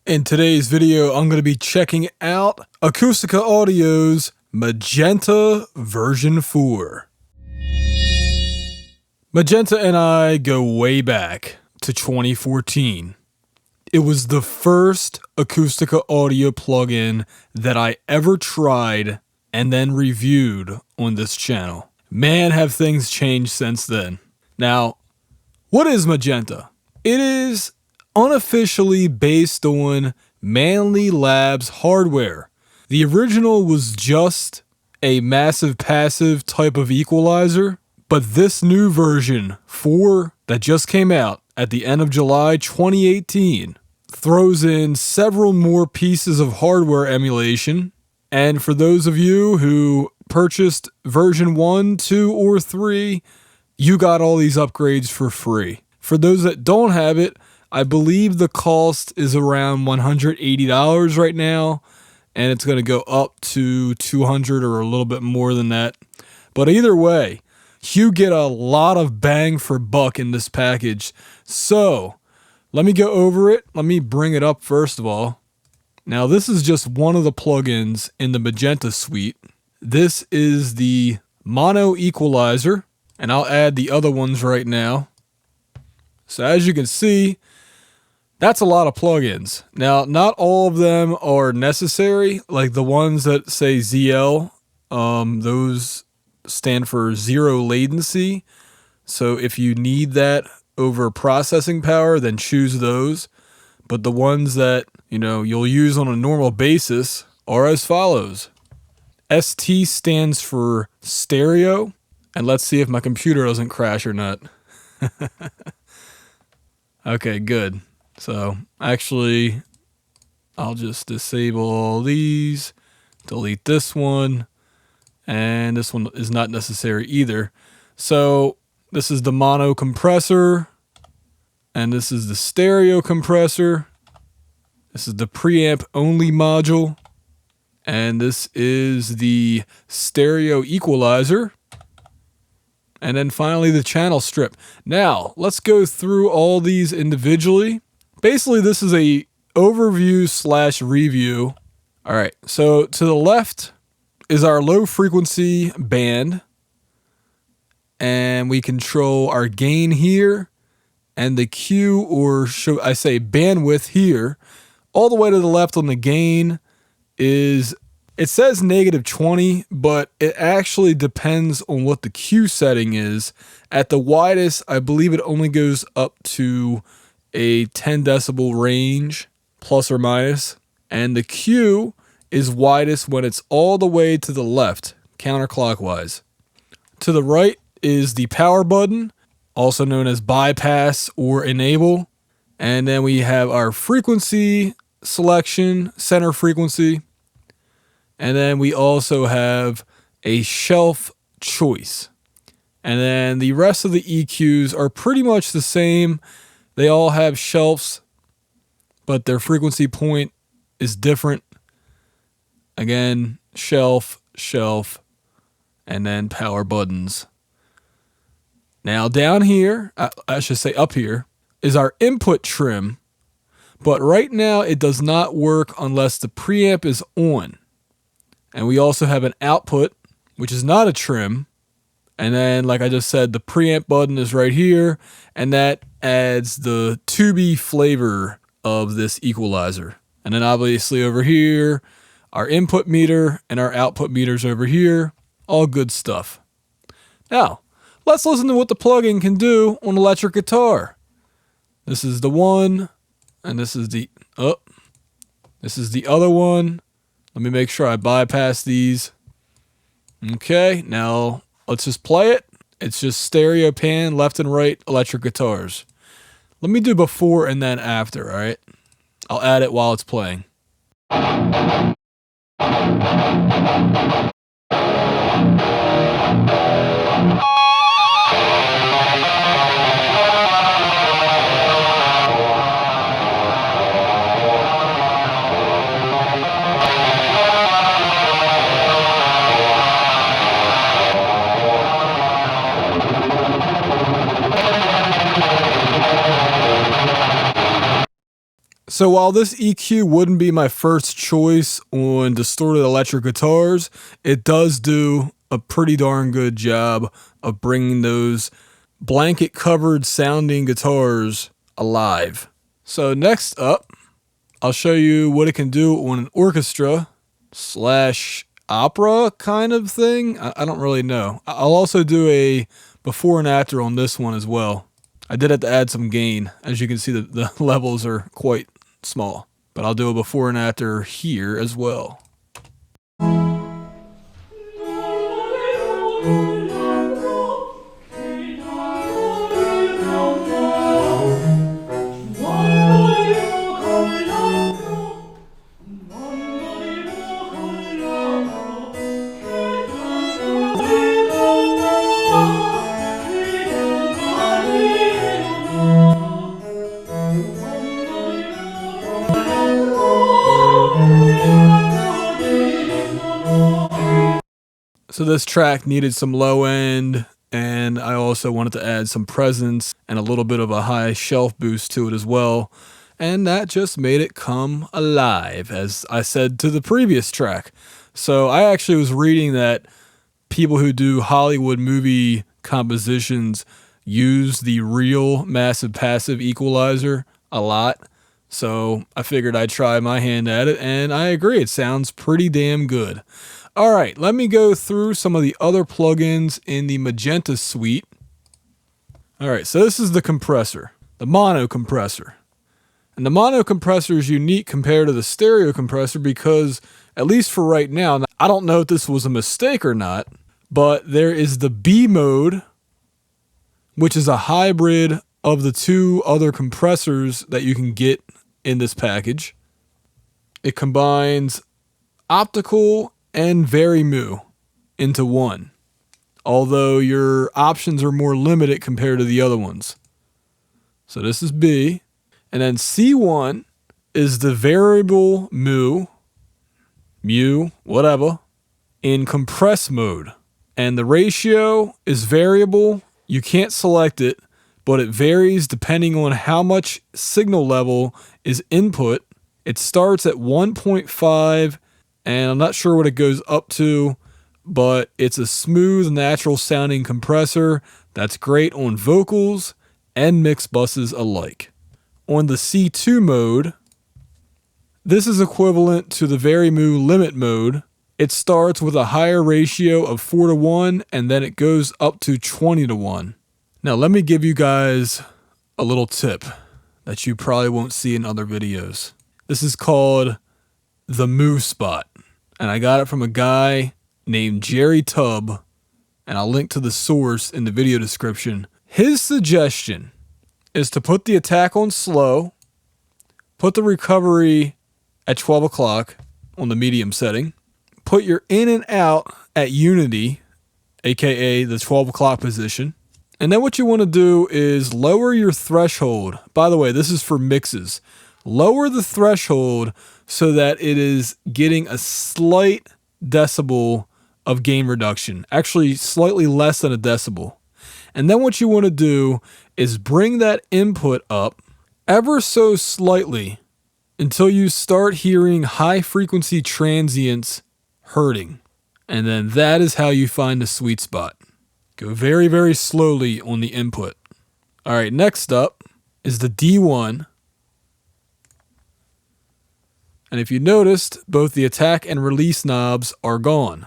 In today's video, I'm going to be checking out Acustica Audio's Magenta version 4. Magenta and I go way back to 2014. It was the first Acustica Audio plugin that I ever tried and then reviewed on this channel. Man, have things changed since then. Now, what is Magenta? It is unofficially based on Manly Labs hardware. The original was just a massive passive type of equalizer, but this new version 4 that just came out at the end of July 2018 throws in several more pieces of hardware emulation. And for those of you who purchased version 1, 2, or 3, you got all these upgrades for free. For those that don't have it, I believe the cost is around $180 right now, and it's going to go up to $200 or a little bit more than that. But either way, you get a lot of bang for buck in this package. So, let me go over it. Let me bring it up first of all. Now, this is just one of the plugins in the Magenta suite. This is the mono equalizer, and I'll add the other ones right now. So as you can see, that's a lot of plugins. Now, not all of them are necessary, like the ones that say ZL, those stand for zero latency. So if you need that over processing power, then choose those. But the ones that, you'll use on a normal basis are as follows. ST stands for stereo. And let's see if my computer doesn't crash or not. Okay, good. So, actually, I'll just disable all these, delete this one, and this one is not necessary either. So, this is the mono compressor, and this is the stereo compressor. This is the preamp only module, and this is the stereo equalizer. And then finally the channel strip. Now, let's go through all these individually. Basically, this is a overview / review. All right, so to the left is our low frequency band. And we control our gain here and the Q, or should I say bandwidth here. All the way to the left on the gain is, it says -20, but it actually depends on what the Q setting is. At the widest, I believe it only goes up to a 10 decibel range, plus or minus. And the Q is widest when it's all the way to the left, counterclockwise. To the right is the power button, also known as bypass or enable. And then we have our frequency selection, center frequency. And then we also have a shelf choice. And then the rest of the EQs are pretty much the same. They all have shelves, but their frequency point is different. Again, shelf, shelf, and then power buttons. Now down here, I should say up here, is our input trim. But right now it does not work unless the preamp is on. And we also have an output, which is not a trim. And then, like I just said, the preamp button is right here. And that adds the tubey flavor of this equalizer. And then obviously over here, our input meter and our output meters over here. All good stuff. Now, let's listen to what the plugin can do on electric guitar. This is the one. And this is the, this is the other one. Let me make sure I bypass these. Okay, now let's just play it. It's just stereo pan, left and right electric guitars. Let me do before and then after, all right? I'll add it while it's playing. So while this EQ wouldn't be my first choice on distorted electric guitars, it does do a pretty darn good job of bringing those blanket covered sounding guitars alive. So next up, I'll show you what it can do on an orchestra slash opera kind of thing. I don't really know. I'll also do a before and after on this one as well. I did have to add some gain. As you can see, the levels are quite small, but I'll do a before and after here as well. So this track needed some low end, and I also wanted to add some presence and a little bit of a high shelf boost to it as well. And that just made it come alive, as I said to the previous track. So I actually was reading that people who do Hollywood movie compositions use the real massive passive equalizer a lot. So I figured I'd try my hand at it, and I agree, it sounds pretty damn good. All right, let me go through some of the other plugins in the Magenta suite. All right, so this is the compressor, the mono compressor. And the mono compressor is unique compared to the stereo compressor because, at least for right now, I don't know if this was a mistake or not, but there is the B mode, which is a hybrid of the two other compressors that you can get in this package. It combines optical and very mu into one, although your options are more limited compared to the other ones. So this is B, and then C1 is the variable mu, whatever, in compress mode. And the ratio is variable. You can't select it, but it varies depending on how much signal level is input. It starts at 1.5, and I'm not sure what it goes up to, but it's a smooth, natural sounding compressor that's great on vocals and mix buses alike. On the C2 mode, this is equivalent to the very mu limit mode. It starts with a higher ratio of 4:1, and then it goes up to 20:1. Now let me give you guys a little tip that you probably won't see in other videos. This is called the mu spot, and I got it from a guy named Jerry Tubb, and I'll link to the source in the video description. His suggestion is to put the attack on slow, put the recovery at 12 o'clock on the medium setting, put your in and out at unity, aka the 12 o'clock position, and then what you want to do is lower your threshold. By the way, this is for mixes. Lower the threshold so that it is getting a slight decibel of gain reduction, actually slightly less than a decibel. And then what you want to do is bring that input up ever so slightly until you start hearing high frequency transients hurting. And then that is how you find the sweet spot. Go very, very slowly on the input. All right, next up is the D1. And if you noticed, both the attack and release knobs are gone.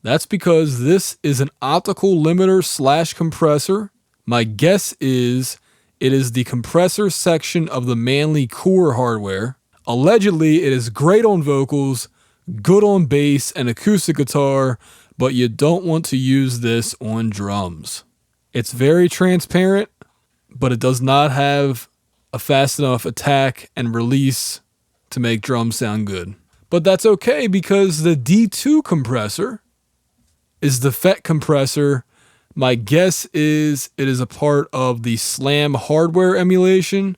That's because this is an optical limiter slash compressor. My guess is it is the compressor section of the Manley core hardware. Allegedly, it is great on vocals, good on bass and acoustic guitar, but you don't want to use this on drums. It's very transparent, but it does not have a fast enough attack and release to make drums sound good. But that's okay because the D2 compressor is the FET compressor. My guess is it is a part of the Slam hardware emulation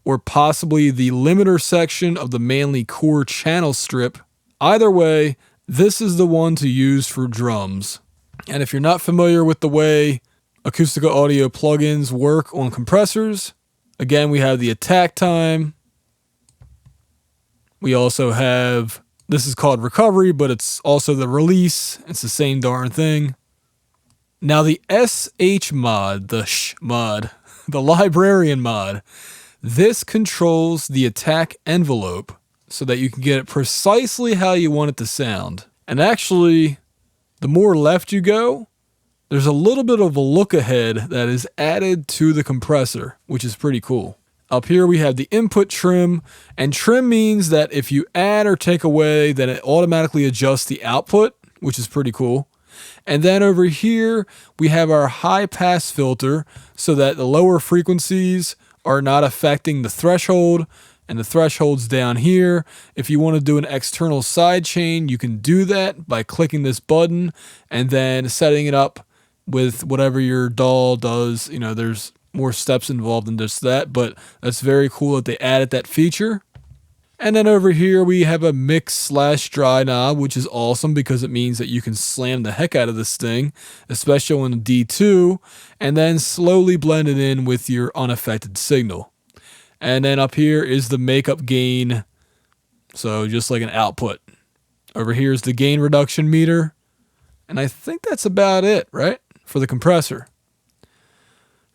or possibly the limiter section of the Manley core channel strip. Either way, this is the one to use for drums. And if you're not familiar with the way Acustica audio plugins work on compressors, again, we have the attack time, We also have, this is called recovery, but it's also the release. It's the same darn thing. Now the SH mod, the sh mod, the librarian mod, this controls the attack envelope so that you can get it precisely how you want it to sound. And actually, the more left you go, there's a little bit of a look ahead that is added to the compressor, which is pretty cool. Up here we have the input trim, and trim means that if you add or take away, then it automatically adjusts the output, which is pretty cool. And then over here, we have our high pass filter so that the lower frequencies are not affecting the threshold, and the threshold's down here. If you want to do an external side chain, you can do that by clicking this button and then setting it up with whatever your DAW does. You know, there's more steps involved in just that, but that's very cool that they added that feature. And then over here we have a mix/dry knob, which is awesome because it means that you can slam the heck out of this thing, especially on the D2, and then slowly blend it in with your unaffected signal. And then up here is the makeup gain, so just like an output. Over here is the gain reduction meter, and I think that's about it, right, for the compressor.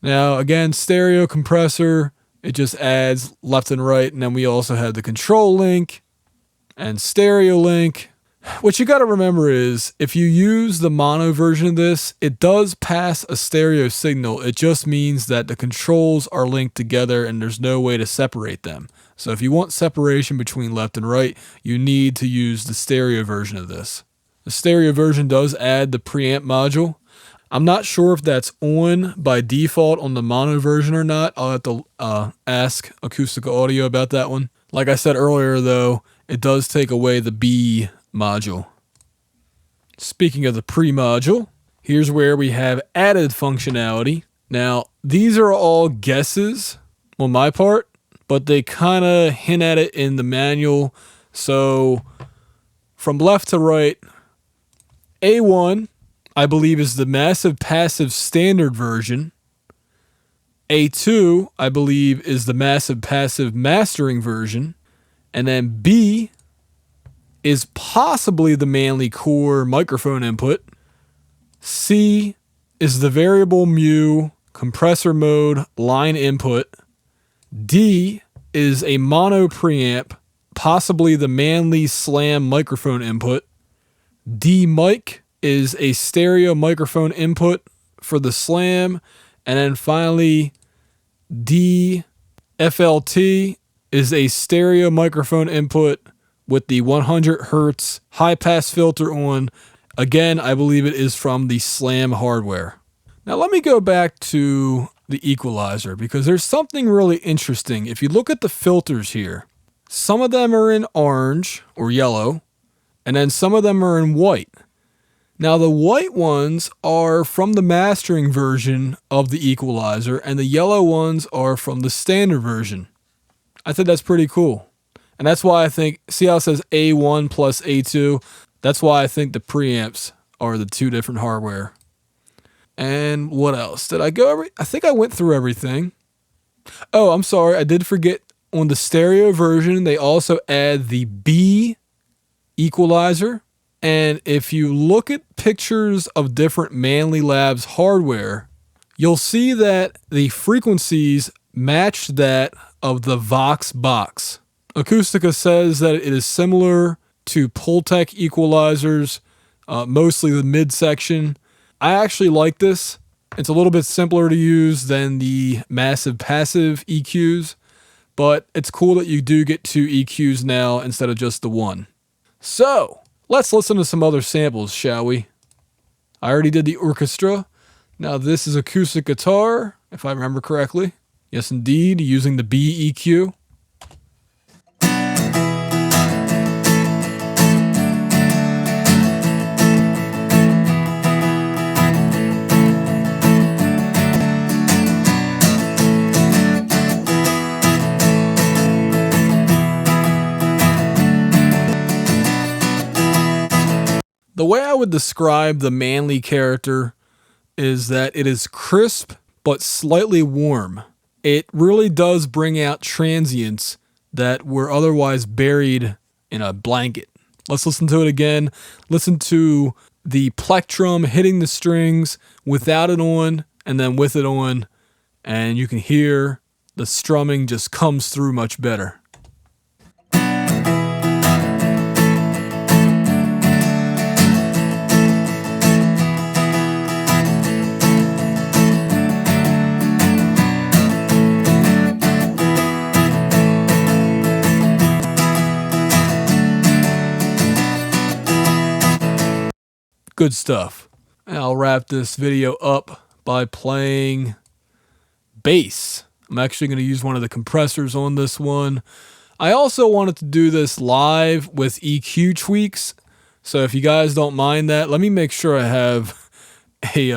Now, again, stereo compressor, it just adds left and right, and then we also have the control link and stereo link. What you got to remember is, if you use the mono version of this, it does pass a stereo signal. It just means that the controls are linked together and there's no way to separate them. So if you want separation between left and right, you need to use the stereo version of this. The stereo version does add the preamp module. I'm not sure if that's on by default on the mono version or not. I'll have to ask Acustica Audio about that one. Like I said earlier, though, it does take away the B module. Speaking of the pre-module, here's where we have added functionality. Now, these are all guesses on my part, but they kind of hint at it in the manual. So, from left to right, A1, I believe, is the massive passive standard version. A2, I believe, is the massive passive mastering version. And then B is possibly the Manley Core microphone input. C is the variable mu compressor mode line input. D is a mono preamp, possibly the Manley Slam microphone input. D mic is a stereo microphone input for the Slam. And then finally, D FLT is a stereo microphone input with the 100 hertz high pass filter on. Again, I believe it is from the Slam hardware. Now let me go back to the equalizer, because there's something really interesting. If you look at the filters here, some of them are in orange or yellow, and then some of them are in white. Now the white ones are from the mastering version of the equalizer, and the yellow ones are from the standard version. I think that's pretty cool. And that's why I think, see how it says A1 plus A2? That's why I think the preamps are the two different hardware. And what else? Did I go over? I think I went through everything. Oh, I'm sorry. I did forget, on the stereo version, they also add the B equalizer. And if you look at pictures of different Manley Labs hardware, you'll see that the frequencies match that of the Vox box. Acustica says that it is similar to Pultec equalizers, mostly the midsection. I actually like this. It's a little bit simpler to use than the massive passive EQs, but it's cool that you do get two EQs now instead of just the one. So, let's listen to some other samples, shall we? I already did the orchestra. Now this is acoustic guitar, if I remember correctly. Yes, indeed, using the B EQ. The way I would describe the Manley character is that it is crisp but slightly warm. It really does bring out transients that were otherwise buried in a blanket. Let's listen to it again. Listen to the plectrum hitting the strings without it on and then with it on, and you can hear the strumming just comes through much better. Good stuff. And I'll wrap this video up by playing bass. I'm actually going to use one of the compressors on this one. I also wanted to do this live with EQ tweaks. So if you guys don't mind that, let me make sure I have a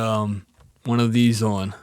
one of these on.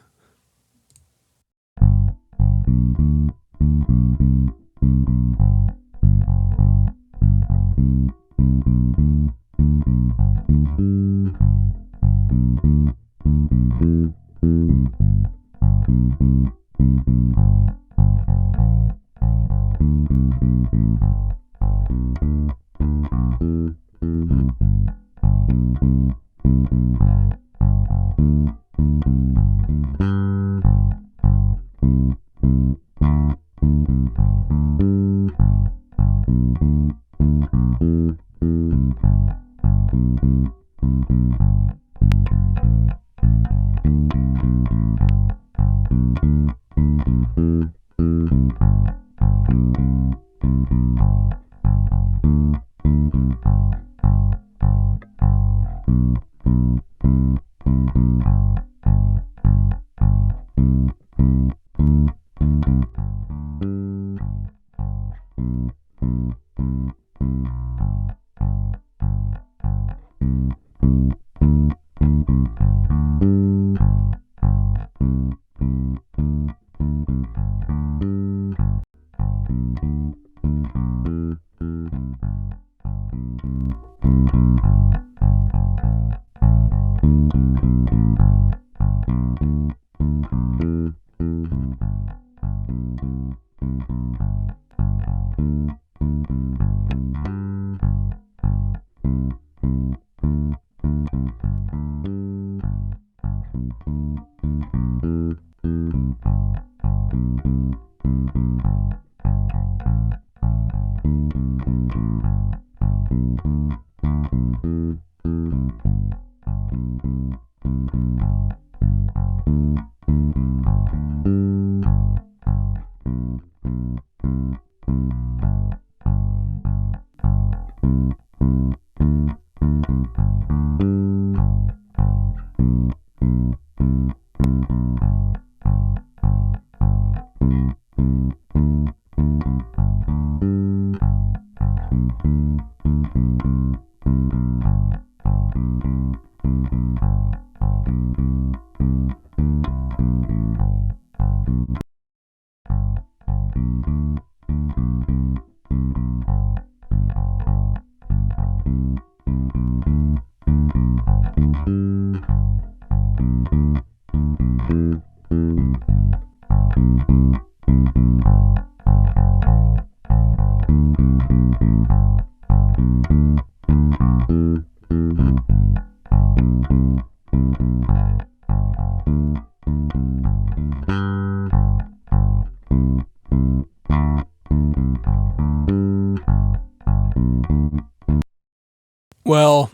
Well,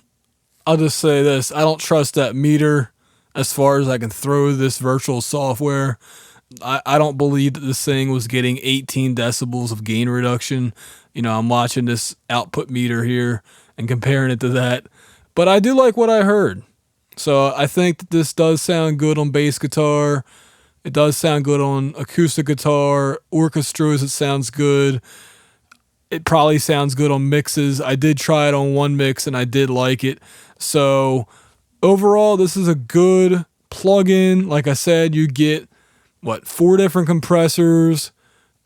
I'll just say this. I don't trust that meter as far as I can throw this virtual software. I don't believe that this thing was getting 18 decibels of gain reduction. You know, I'm watching this output meter here and comparing it to that. But I do like what I heard. So I think that this does sound good on bass guitar. It does sound good on acoustic guitar. Orchestras, it sounds good. It probably sounds good on mixes. I did try it on one mix and I did like it. So overall, this is a good plugin. Like I said, you get, 4 different compressors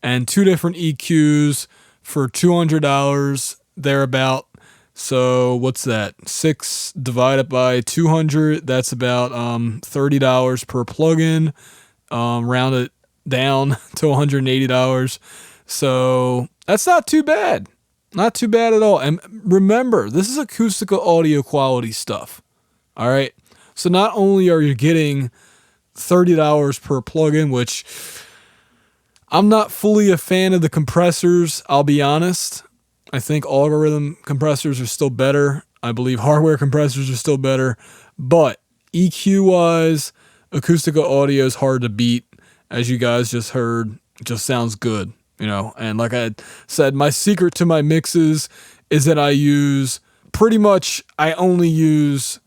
and 2 different EQs for $200 thereabout. So what's that? 6 divided by 200. That's about $30 per plugin. Round it down to $180. So that's not too bad. Not too bad at all. And remember, this is Acustica audio quality stuff. All right. So not only are you getting $30 per plugin, which I'm not fully a fan of the compressors, I'll be honest. I think algorithm compressors are still better. I believe hardware compressors are still better. But EQ-wise, Acustica audio is hard to beat. As you guys just heard, it just sounds good, And like I said, my secret to my mixes is that I only use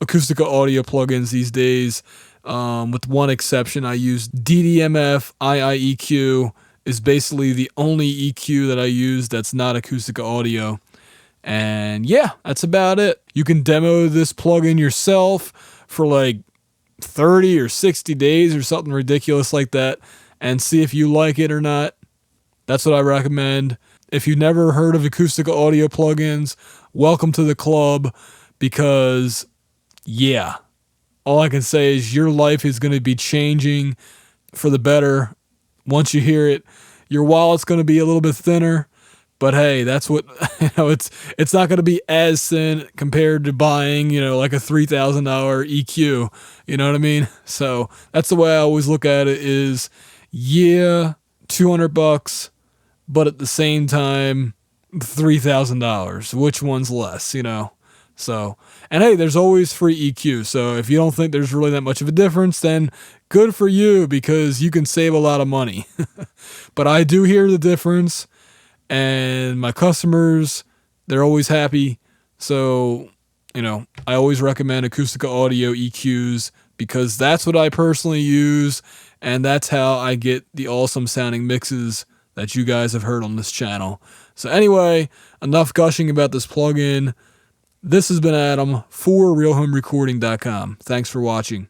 Acustica audio plugins these days. With one exception, I use DDMF IIEQ is basically the only EQ that I use that's not Acustica audio. And yeah, that's about it. You can demo this plugin yourself for like 30 or 60 days or something ridiculous like that and see if you like it or not. That's what I recommend. If you've never heard of Acustica audio plugins, welcome to the club, because yeah, all I can say is your life is going to be changing for the better. Once you hear it, your wallet's going to be a little bit thinner, but hey, that's what, it's not going to be as thin compared to buying, like a $3,000 EQ, you know what I mean? So that's the way I always look at it is, yeah, $200, but at the same time, $3,000. Which one's less, So, and hey, there's always free EQ. So if you don't think there's really that much of a difference, then good for you, because you can save a lot of money. But I do hear the difference, and my customers, they're always happy. So, I always recommend Acustica audio EQs because that's what I personally use, and that's how I get the awesome sounding mixes that you guys have heard on this channel. So anyway, enough gushing about this plugin. This has been Adam for RealHomeRecording.com. Thanks for watching.